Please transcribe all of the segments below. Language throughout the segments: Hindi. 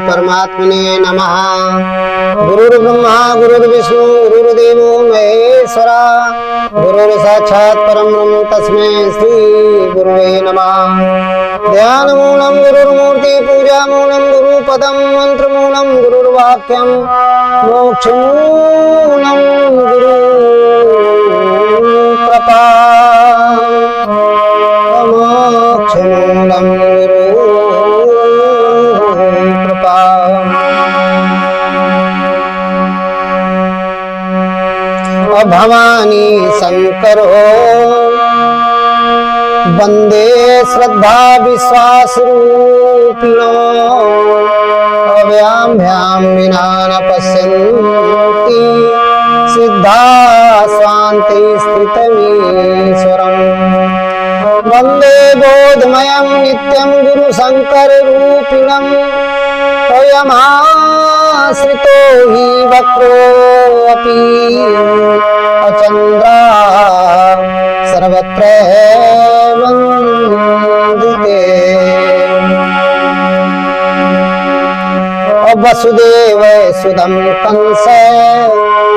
परमात्मने नमः। गुरुर्ब्रह्मा गुरुर्विष्णु गुरुर्देवो महेश्वरा गुरुर्साक्षात् परं ब्रह्म तस्मै श्री गुरुवे नमः। ध्यानमूलं गुरुर्मूर्ति पूजामूलं गुरुपदं मंत्रमूलं गुरुर्वाक्यं मोक्षमूलं गुरु कृपा मोक्षमूलं गुरु कृपा। भवानी शंकरो वंदे श्रद्धा विश्वास रूपिणो अव्याम भ्याम विना न पश्यन्ति सिद्धा स्वान्ति स्थितमीश्वरम्। वंदे बोधमयं नित्यं गुरु शंकर रूपिणं स्वयमाश्रितो हि वक्रोऽपि अचन्द्रा सर्वत्र वन्दिते। वसुदेव सुदं कंस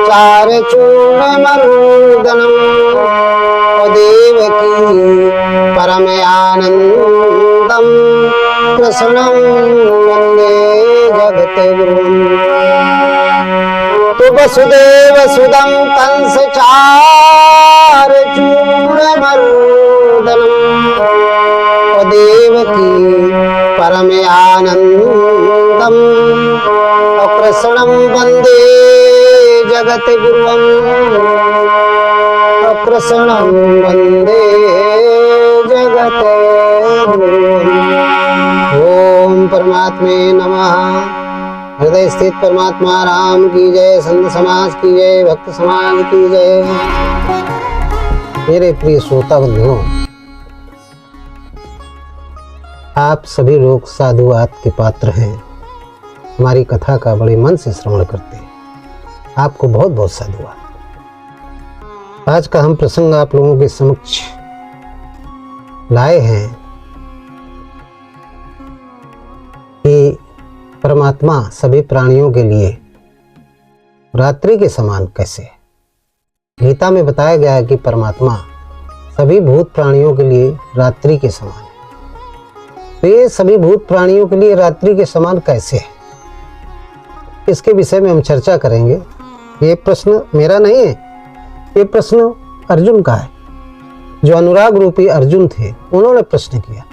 चारचूर्णमर्दनम् देवकी परमयानन्दं कृष्णं वन्दे जगद्गुरुम्। तो वसुदेव सुदं कंस चारचूर्णमर्दनम् देवकी परमयानन्दं कृष्णं वन्दे जगद्गुरुम्। कृष्णं वन्दे जगद्गुरुम्। ओम परमात्मे नमः। हृदय स्थित परमात्मा राम की जय, संत समाज की जय, भक्त समाज की जय। मेरे प्रिय श्रोता बंधुओं, आप सभी लोग साधुवाद के पात्र हैं। हमारी कथा का बड़े मन से श्रवण करते हैं। आपको बहुत बहुत साधुवाद। आज का हम प्रसंग आप लोगों के समक्ष लाए हैं कि परमात्मा सभी प्राणियों के लिए रात्रि के समान कैसे है। गीता में बताया गया है कि परमात्मा सभी भूत प्राणियों के लिए रात्रि के समान है। तो ये सभी भूत प्राणियों के लिए रात्रि के समान कैसे है, इसके विषय में हम चर्चा करेंगे। ये प्रश्न मेरा नहीं है, ये प्रश्न अर्जुन का है। जो अनुराग रूपी अर्जुन थे, उन्होंने प्रश्न किया।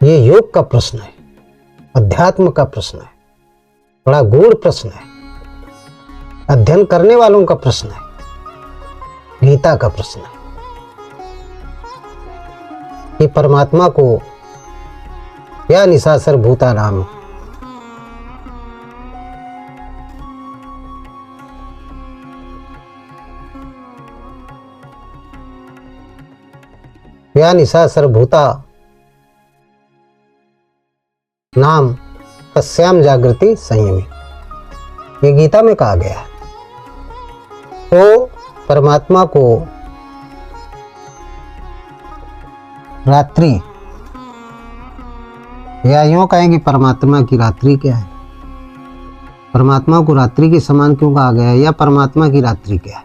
ये योग का प्रश्न है, अध्यात्म का प्रश्न है, बड़ा गूढ़ प्रश्न है, अध्ययन करने वालों का प्रश्न है, गीता का प्रश्न है कि परमात्मा को या निशाचर भूतानाम या निशाचर भूता नाम तस्याम जागृति संयमी, ये गीता में कहा गया है। तो परमात्मा को रात्रि, या यूं कहें कि परमात्मा की रात्रि क्या है, परमात्मा को रात्रि के समान क्यों कहा गया है, या परमात्मा की रात्रि क्या है,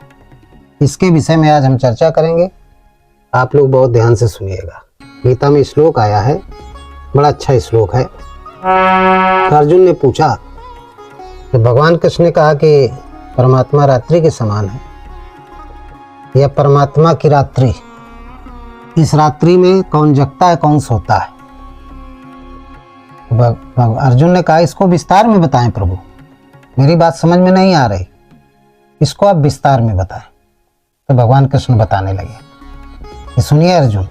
इसके विषय में आज हम चर्चा करेंगे। आप लोग बहुत ध्यान से सुनिएगा। गीता में श्लोक आया है, बड़ा अच्छा श्लोक है। अर्जुन ने पूछा तो भगवान कृष्ण ने कहा कि परमात्मा रात्रि के समान है, या परमात्मा की रात्रि, इस रात्रि में कौन जगता है कौन सोता है। अर्जुन ने कहा इसको विस्तार में बताएं प्रभु, मेरी बात समझ में नहीं आ रही, इसको आप विस्तार में बताएं। तो भगवान कृष्ण बताने लगे कि सुनिए अर्जुन,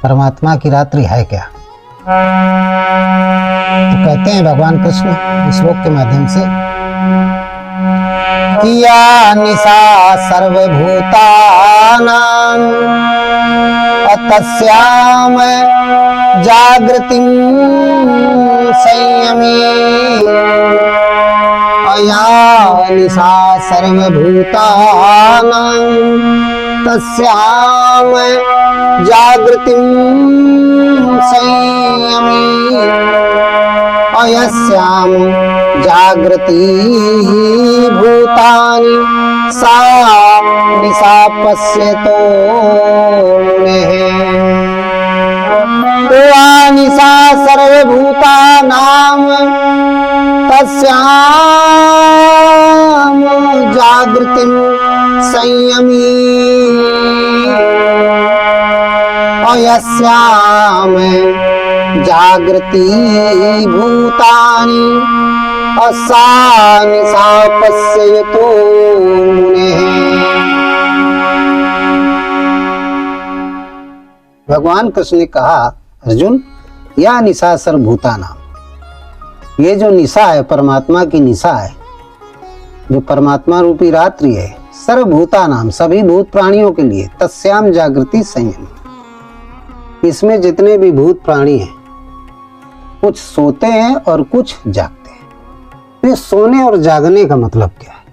परमात्मा की रात्रि है क्या। तो कहते हैं भगवान कृष्ण श्लोक के माध्यम से, या निशा सर्वभूतानां तस्याम जागृतिं संयमी। या निशा सर्वभूतानां तस्याम जागृतिं संयमी। यस्याम जागृति भूतानि सा निशा पश्यतो मुनेः। तो निशा सर्वभूतानां तस्यां जागृतिं संयमी यस्याम जागृति भूतानि सा निशा पश्यतो मुनेः। भगवान कृष्ण ने कहा, अर्जुन, या निशा सर्वभूतानां, ये जो निशा है परमात्मा की निशा है, जो परमात्मा रूपी रात्रि है, सर्वभूतानां सभी भूत प्राणियों के लिए, तस्याम जागृति संयम, इसमें जितने भी भूत प्राणी हैं कुछ सोते हैं और कुछ जागते हैं। ये सोने और जागने का मतलब क्या है?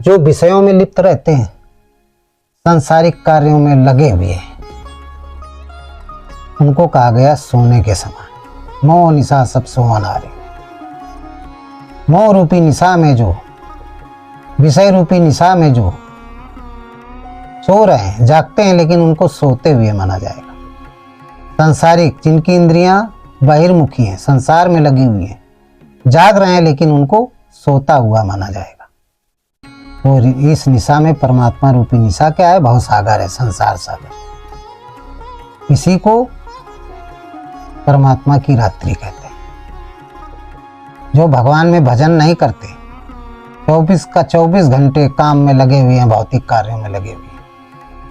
जो विषयों में लिप्त रहते हैं, सांसारिक कार्यों में लगे हुए हैं, उनको कहा गया सोने के समान। मोह निशा सब सोवनारे, मोह रूपी निशा में जो, विषय रूपी निशा में जो सो रहे हैं, जागते हैं, लेकिन उनको सोते हुए माना जाएगा। सांसारिक, जिनकी इंद्रियां बहिर्मुखी हैं, संसार में लगी हुई हैं, जाग रहे हैं, लेकिन उनको सोता हुआ माना जाएगा। और इस निशा में परमात्मा रूपी निशा क्या है? भवसागर है, संसार सागर। इसी को परमात्मा की रात्रि कहते हैं। जो भगवान में भजन नहीं करते, 24 का 24 घंटे काम में लगे हुए हैं, भौतिक कार्यों में लगे हुए हैं,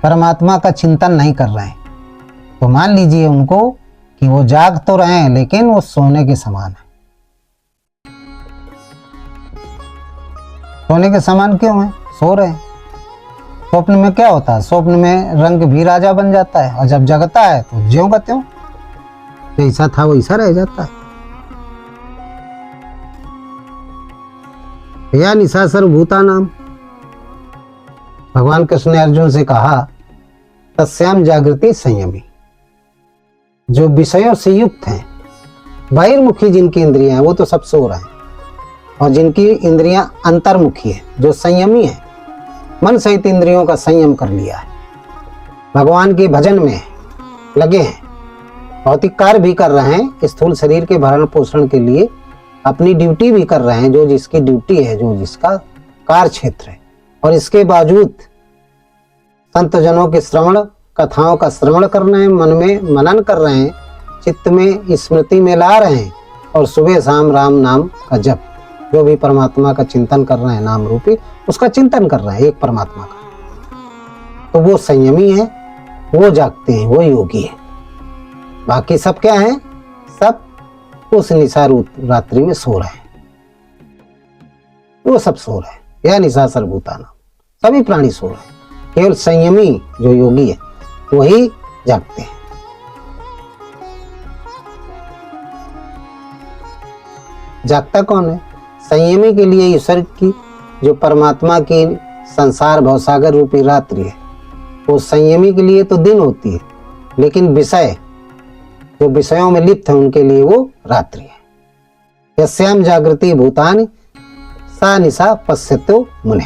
परमात्मा का चिंतन नहीं कर रहे हैं, तो मान लीजिए उनको कि वो जाग तो रहे हैं, लेकिन वो सोने के समान है। सोने के समान क्यों है? सो रहे हैं। स्वप्न में क्या होता है? स्वप्न में रंग भी राजा बन जाता है, और जब जगता है तो ज्यों का त्यों, जैसा था वैसा रह जाता है। या निशा सर्वभूतानां, भगवान कृष्ण ने अर्जुन से कहा, तस्याम जागृति संयमी, जो विषयों से युक्त हैं, बहिर्मुखी जिनकी इंद्रियां हैं, वो तो सब सो रहे हैं, और जिनकी इंद्रियां अंतर्मुखी है, जो संयमी है, मन सहित इंद्रियों का संयम कर लिया है, भगवान के भजन में लगे हैं, भौतिक कार्य भी कर रहे हैं, स्थूल शरीर के भरण पोषण के लिए अपनी ड्यूटी भी कर रहे हैं, जो जिसकी ड्यूटी है, जो जिसका कार्य क्षेत्र है, और इसके बावजूद संत जनों के श्रवण, कथाओं का श्रवण कर रहे हैं, मन में मनन कर रहे हैं, चित्त में स्मृति में ला रहे हैं, और सुबह शाम राम नाम का जप, जो भी परमात्मा का चिंतन कर रहे हैं, नाम रूपी उसका चिंतन कर रहे हैं, एक परमात्मा का, तो वो संयमी है, वो जागते हैं, वो योगी है। बाकी सब क्या है? सब उस निशा रात्रि में सो रहे हैं, वो सब सो रहे हैं। यह निशा सर्वभूतानां, सभी प्राणी सो रहे हैं, केवल संयमी जो योगी है वही जागते हैं। जागता कौन है? संयमी के लिए ईश्वर की, जो परमात्मा की संसार भवसागर रूपी रात्रि है, वो संयमी के लिए तो दिन होती है, लेकिन विषय, जो विषयों में लिप्त है, उनके लिए वो रात्रि है। यस्याम जागृति भूतानि सा निशा पश्यतो मुने।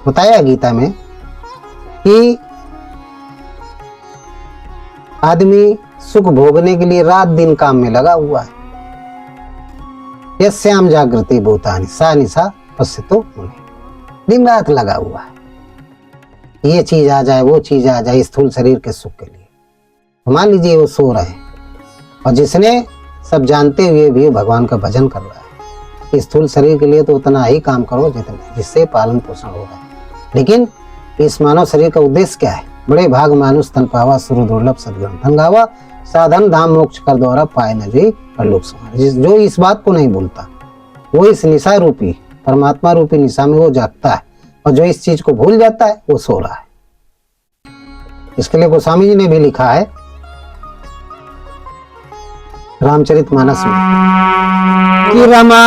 बताया गीता में कि आदमी सुख भोगने के लिए रात दिन काम में लगा हुआ है। यस्याम जागृति भूतानि सा निशा पश्यतो मुने, दिन रात लगा हुआ है, ये चीज आ जाए, वो चीज आ जाए, स्थूल शरीर के सुख के लिए। तो मान लीजिए वो सो रहे हैं, और जिसने सब जानते हुए भी भगवान का भजन कर रहा है, कि स्थूल शरीर के लिए तो उतना ही काम करो जितना जिससे पालन पोषण हो रहा है, लेकिन इस मानव शरीर का उद्देश्य क्या है? बड़े भाग मानुष तन पावा, सुर दुर्लभ सदगुण धन गावा, साधन धाम मोक्ष कर द्वारा पाए न जी परलोक समार। जो इस बात को नहीं भूलता, वो इस निशा रूपी, परमात्मा रूपी निशा में वो जागता है, और जो इस चीज को भूल जाता है वो सो रहा है। इसके लिए गोस्वामी जी ने भी लिखा है रामचरितमानस में कि रमा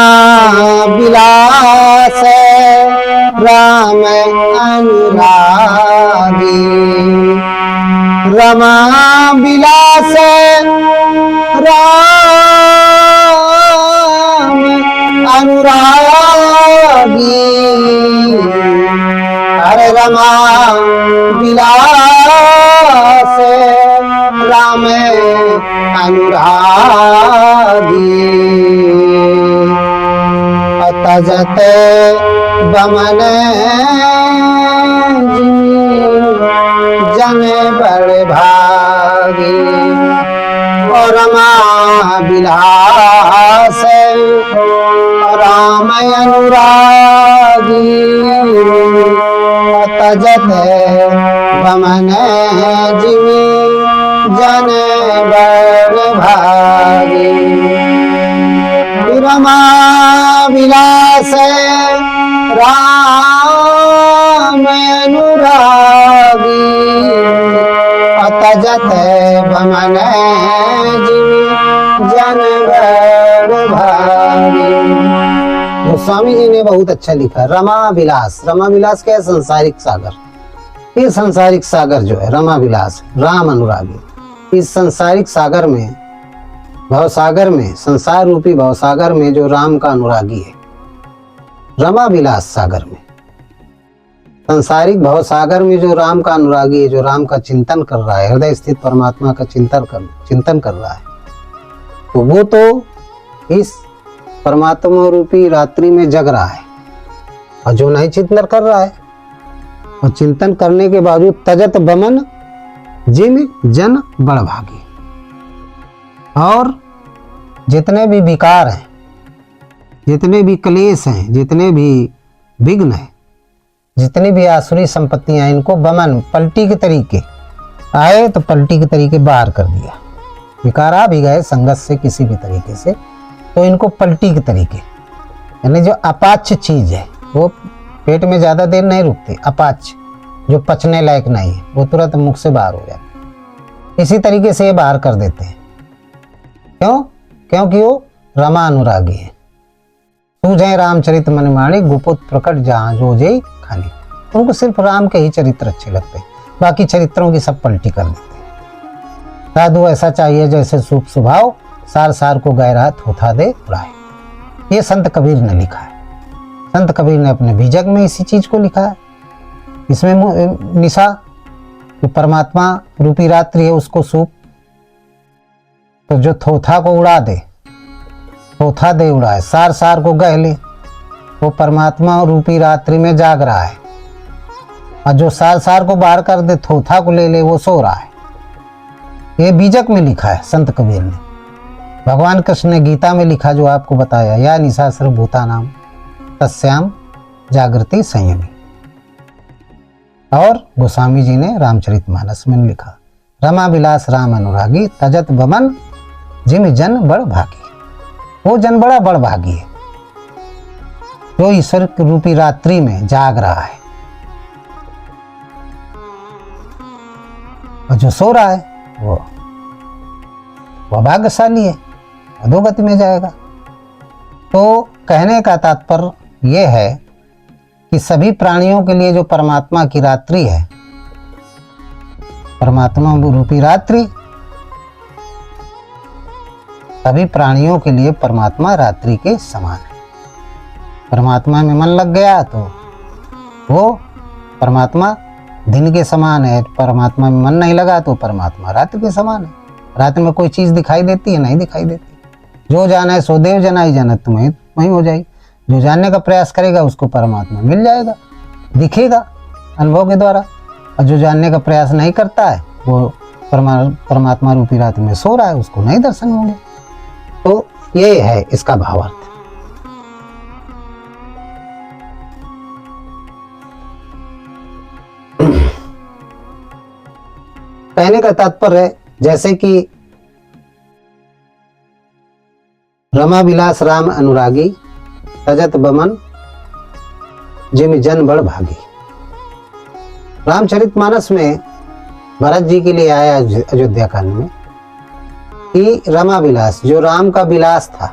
विलास राम अनुरागी, रमा विलास राम अनुरागी तजत बमन जन बड़ भागी और रमा विलास राम अनुरागी तजत बमन जिमी जन बड़ भागी रमा विलास राम अनुरागी तजत बमन जिमी जन बड़ भागी। गोस्वामी जी ने बहुत अच्छा लिखा। रमा विलास, रमा विलास क्या है? संसारिक सागर। ये संसारिक सागर जो है रमा विलास, राम अनुरागी। इस संसारिक सागर में, भवसागर में, संसार रूपी भवसागर में जो राम का अनुरागी है, रमा विलास सागर में, संसारिक भवसागर में जो राम का अनुरागी है, जो राम का चिंतन कर रहा है, हृदय स्थित परमात्मा का चिंतन कर रहा है, तो वो तो इस परमात्मा रूपी रात्रि में जग रहा है। और जो नहीं चिंतन कर रहा है और चिंतन करने के बावजूद तजत बमन जिम जन बड़ भागी। और जितने भी विकार हैं, जितने भी क्लेश हैं, जितने भी विघ्न हैं, जितनी भी आसुरी संपत्तियां, इनको बमन पलटी के तरीके आए तो पलटी के तरीके बाहर कर दिया। विकार आ भी गए संगत से किसी भी तरीके से, तो इनको पलटी के तरीके, यानी जो अपाच्य चीज है वो पेट में ज्यादा देर नहीं रुकती, अपाच्य जो पचने लायक नहीं है वो तुरंत मुख से बाहर हो जाती। इसी तरीके से ये बाहर कर देते हैं। क्यों? क्योंकि वो रमा अनुरागी है। सूझे रामचरित मनमाणी गुपुत प्रकट जहाँ जो जय खाली। उनको सिर्फ राम के ही चरित्र अच्छे लगते हैं, बाकी चरित्रों की सब पलटी कर देते हैं। साधु ऐसा चाहिए जैसे सूप स्वभाव, सार सार को गहरा थोथा दे उड़ाए। ये संत कबीर ने लिखा है। संत कबीर ने अपने बीजक में इसी चीज को लिखा है। इसमें निशा जो परमात्मा रूपी रात्रि है उसको सूप, तो जो थोथा को उड़ा दे, थोथा दे उड़ाए, सार सार को गह ले, वो परमात्मा रूपी रात्रि में जाग रहा है। और जो सार सार को बाहर कर दे, थोथा को ले ले, वो सो रहा है। ये बीजक में लिखा है संत कबीर ने। भगवान कृष्ण ने गीता में लिखा जो आपको बताया, या निशा सर्वभूता नाम तस्याम जागृति संयमी। और गोस्वामी जी ने रामचरितमानस में लिखा, रमा विलास राम अनुरागी तजत बमन जिम जन बड़ भागी। वो जन बड़ा बड़ भागी है जो ईश्वर रूपी रात्रि में जाग रहा है, और जो सो रहा है वो भाग्यशाली है, अधोगति में जाएगा। तो कहने का तात्पर्य यह है कि सभी प्राणियों के लिए जो परमात्मा की रात्रि है, परमात्मा रूपी रात्रि, सभी प्राणियों के लिए परमात्मा रात्रि के समान है। परमात्मा में मन लग गया तो वो परमात्मा दिन के समान है, परमात्मा में मन नहीं लगा तो परमात्मा रात्रि के समान है। रात में कोई चीज दिखाई देती है? नहीं दिखाई देती। जो जाना है सो देव जनाई जाना, तुम्हें वही हो जाएगी। जो जानने का प्रयास करेगा उसको परमात्मा मिल जाएगा, दिखेगा अनुभव के द्वारा। और जो जानने का प्रयास नहीं करता है वो परमात्मा रूपी रात में सो रहा है, उसको नहीं दर्शन होंगे। तो ये है इसका भावार्थ। कहने का तात्पर्य है जैसे कि रमा विलास राम अनुरागी तजत बमन जिम जन बड़ भागी। रामचरितमानस में भरत जी के लिए आया अयोध्या कांड में कि रमा विलास, जो राम का विलास था,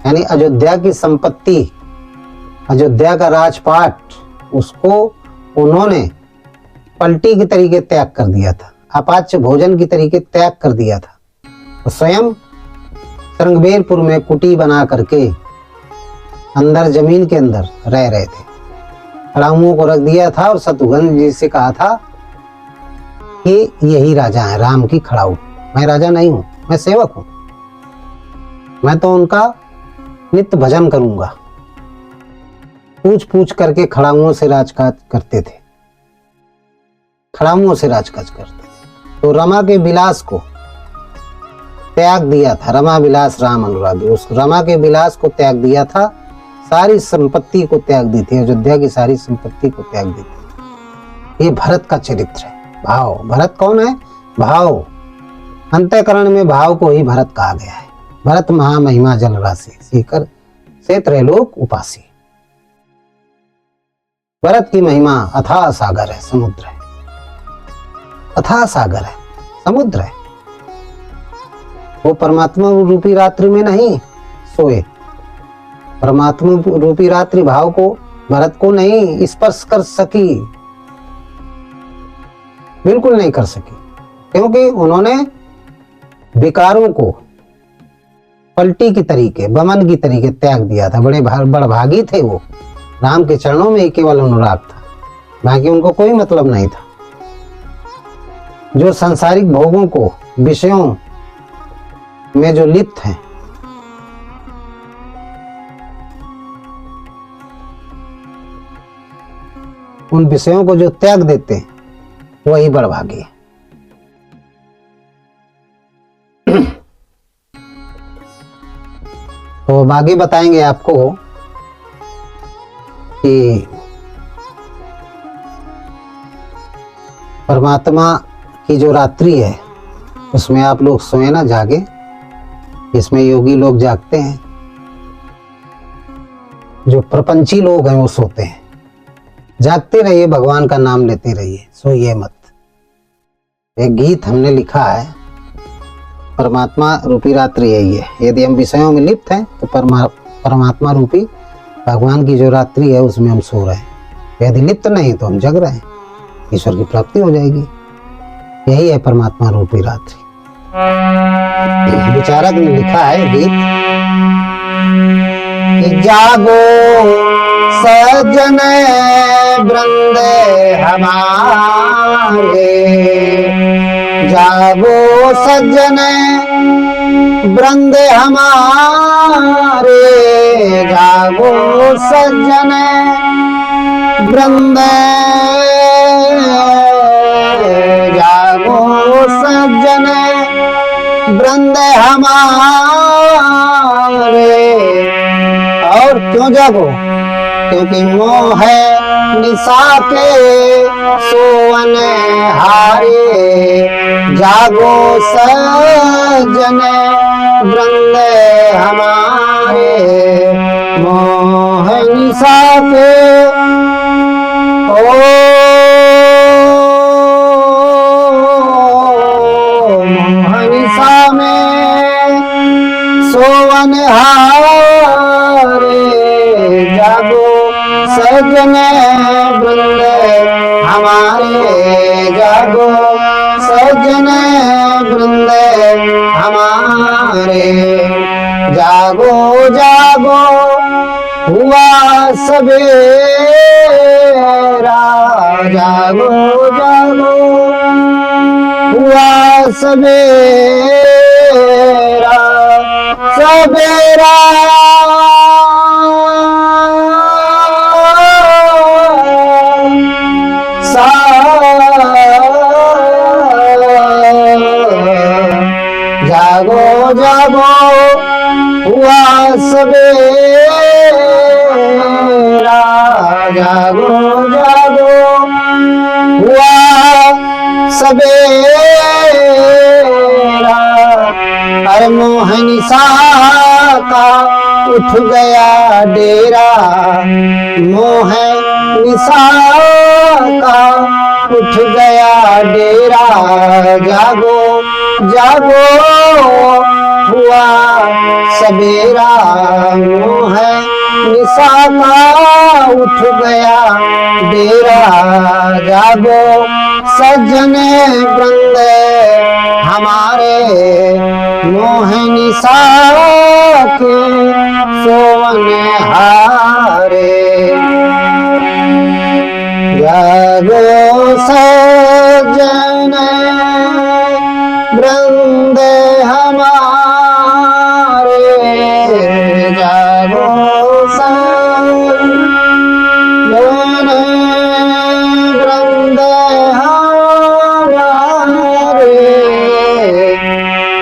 यानी अयोध्या की संपत्ति, अयोध्या का राजपाट, उसको उन्होंने पलटी के तरीके त्याग कर दिया था, अपाच्य भोजन की तरीके त्याग कर दिया था। तो स्वयं श्रृंगबेरपुर में कुटी बना करके अंदर जमीन के अंदर रह रहे थे। रामुओं को रख दिया था और शत्रुघ्न जी से कहा था कि यही राजा है राम की खड़ाऊ, मैं राजा नहीं हूं, मैं सेवक हूं। मैं तो उनका नित्य भजन करूंगा। पूछ पूछ करके खड़ाऊओं से राजकाज करते थे, खड़ाऊओं से राजकाज करते थे। तो रमा के विलास को त्याग दिया था, रमा विलास राम अनुरागी, उस रमा के विलास को त्याग दिया था, सारी संपत्ति को त्याग दी थी, अयोध्या की सारी संपत्ति को त्याग दी थी। ये भरत का चरित्र है। भाव, भरत कौन है? भाव, अंतःकरण में भाव को ही भरत कहा गया है। भरत महामहिमा जल राशि, सीकर से त्रैलोक उपासी। भरत की महिमा अथाह सागर है, समुद्र है, अथाह सागर है, समुद्र है। वो परमात्मा रूपी रात्रि में नहीं सोए, परमात्मा रूपी रात्रि भाव को, भरत को नहीं स्पर्श कर सकी, बिल्कुल नहीं कर सकी, क्योंकि उन्होंने विकारों को पलटी की तरीके, बमन की तरीके त्याग दिया था। बड़े बड़भागी थे वो, राम के चरणों में ही केवल अनुराग था, बाकी उनको कोई मतलब नहीं था। जो सांसारिक भोगों को, विषयों में जो लिप्त हैं, उन विषयों को जो त्याग देते हैं, वही बड़भागी है। तो अब आगे बताएंगे आपको कि परमात्मा की जो रात्रि है उसमें आप लोग सोए ना, जागे। इसमें योगी लोग जागते हैं, जो प्रपंची लोग हैं वो सोते हैं। जागते रहिए, भगवान का नाम लेते रहिए, सोइए मत। एक गीत हमने लिखा है, परमात्मा रूपी रात्रि यही है। यदि हम विषयों में लिप्त हैं तो परमात्मा रूपी भगवान की जो रात्रि है उसमें हम सो रहे हैं। यदि लिप्त नहीं तो हम जग रहे हैं, ईश्वर की प्राप्ति हो जाएगी। यही है परमात्मा रूपी रात्रि। विचारक ने लिखा है गीत कि जागो सज्जन वृंद हमारे, जागो सज्जन वृंद हमारे, जागो सज्जन वृंद, जागो सज्जन वृंद हमारे। और क्यों जागो? क्योंकि मोह निशा के सोवन हारे, जागो सज्जन वृंद हमारे, मोह निशा के मोह निशा में सोवन हारे, जागो सज्जन वृंद हमारे, जागो सज्जन वृंद हमारे, जागो जागो हुआ सवेरा, जागो जागो हुआ सवेरा, सवेरा जागो जागो हुआ सवेरा, जागो जागो हुआ सवेरा। अरे मोह निशा का उठ गया डेरा, मोह निशा का उठ गया डेरा, जागो जागो हुआ सवेरा, मोह निशा का उठ गया डेरा, जागो सज्जन वृंद हमारे, मोह निशा के सोवन हारे, जागो सज्जन वृंद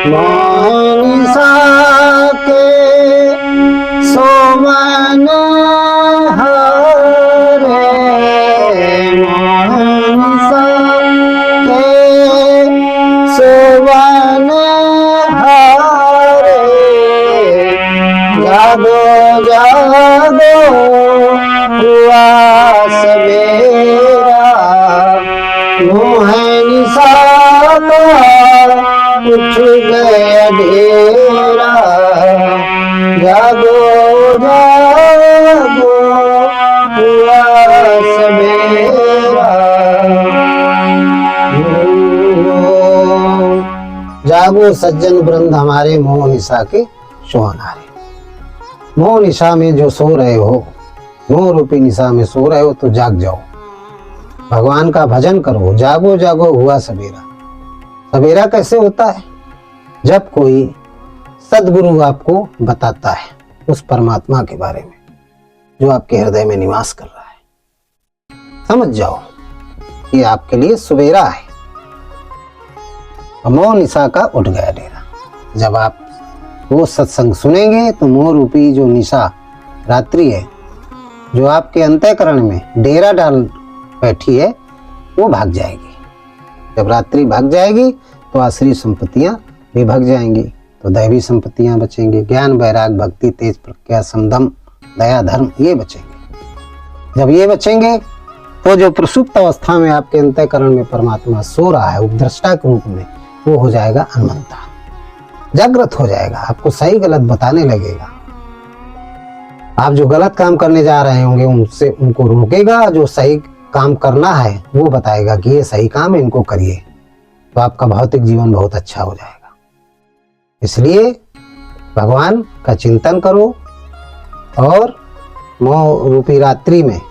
मोहनिशा के सोमन हरे, मोहनिशा के सोमन हरे, जागो जागो हुआ सवेरा, मोहनिशा का उठ गया अंधेरा, जागो जागो हुआ सवेरा, जागो सज्जन वृंद हमारे मोहनिशा के सोहनारे। मोह निशा में जो सो रहे हो, मोह रूपी निशा में सो रहे हो तो जाग जाओ, भगवान का भजन करो, जागो जागो हुआ सवेरा। सवेरा कैसे होता है? जब कोई सद्गुरु आपको बताता है उस परमात्मा के बारे में जो आपके हृदय में निवास कर रहा है, समझ जाओ ये आपके लिए सवेरा है। मोह निशा का उठ गया डेरा। जब आप वो सत्संग सुनेंगे तो मोह रूपी जो निशा रात्रि है, जो आपके अंतःकरण में डेरा डाल बैठी है, वो भाग जाएगी। जब रात्रि भाग जाएगी तो आश्री संपत्तियां भी भाग जाएंगी, तो दैवी संपत्तियां बचेंगी, ज्ञान वैराग भक्ति तेज प्रज्ञा समदम दया धर्म ये बचेंगे। जब ये बचेंगे तो जो प्रसुप्त अवस्था में आपके अंतःकरण में परमात्मा सो रहा है उपद्रष्टा के रूप में, वो हो जाएगा अनंता, जागृत हो जाएगा, आपको सही गलत बताने लगेगा। आप जो गलत काम करने जा रहे होंगे उनसे उनको रोकेगा, जो सही काम करना है वो बताएगा कि ये सही काम है, इनको करिए, तो आपका भौतिक जीवन बहुत अच्छा हो जाएगा। इसलिए भगवान का चिंतन करो और मोह रूपी रात्रि में,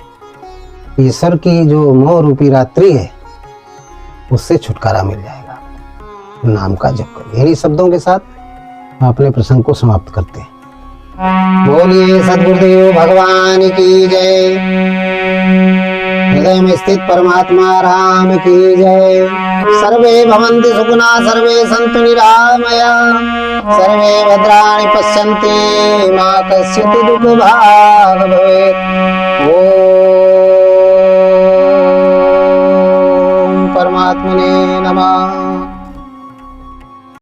ईश्वर की जो मोह रूपी रात्रि है उससे छुटकारा मिल जाएगा। नाम का जप करो। इन्हीं शब्दों के साथ हम अपने प्रसंग को समाप्त करते हैं। बोलिए सद्गुरुदेव भगवान की जय। हृदय में स्थित परमात्मा राम की जय। सर्वे भवन्ति सुखिनः, सर्वे सन्तु निरामया, सर्वे भद्राणि पश्यन्ति मा कश्चित् दुःखभाग् भवेत्। ओम परमात्मने नमः।